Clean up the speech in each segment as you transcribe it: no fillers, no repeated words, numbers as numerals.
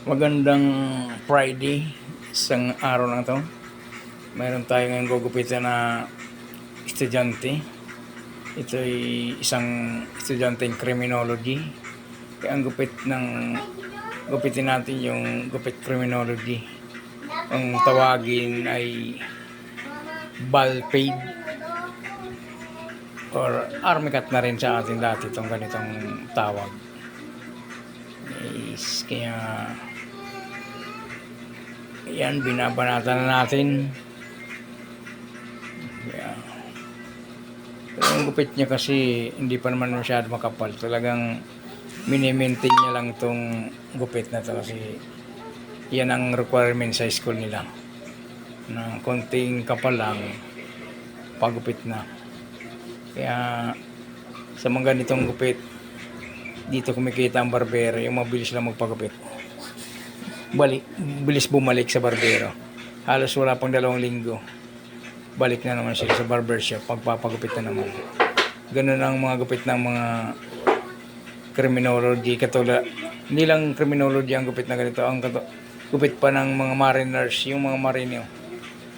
Magandang Friday, isang araw na to. Mayroon tayo ngayong gugupitan na estudyante. Ito ay isang estudyanteng criminology. Kaya ang gupitin natin yung gupit criminology. Ang tawagin ay ball fade or army cut na rin sa atin dati itong ganitong tawag. Kaya yan, binabanatan na natin. Yeah. Pero ang gupit niya kasi hindi pa naman masyado makapal. Talagang mini-maintain niya lang tong gupit na to kasi yan ang requirement sa school nila. Na konting kapal lang, pagupit na. Kaya sa mga ganitong gupit, dito kumikita ang barbero, yung mabilis lang magpagupit. Bilis bumalik sa barbero. Halos wala pang 2 linggo. Balik na naman sila sa barbershop, pagpapagupit na naman. Ganun ang mga gupit ng mga criminology. Hindi lang criminology ang gupit na ganito. Ang gupit pa ng mga mariners, yung mga marino.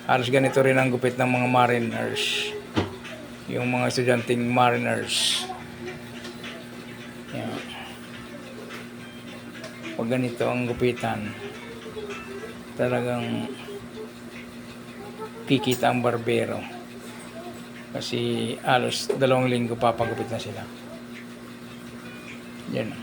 Halos ganito rin ang gupit ng mga mariners. Yung mga estudyanteng mariners. Yan. Pag ganito ang gupitan, talagang kikita ang barbero kasi halos 2 linggo papagupit na sila. Yan.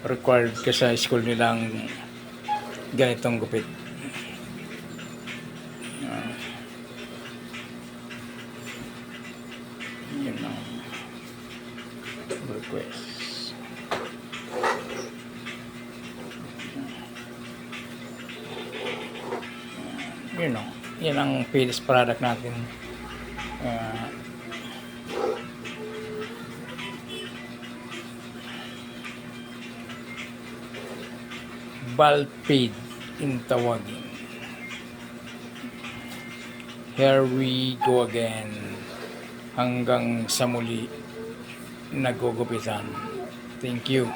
Required ka sa school nilang ganitong gupit. Yun ang request. Yun o. Yan ang finished product natin. Ball fade in tawagin. Here we go again. Hanggang sa muli nagugupitan. Thank you.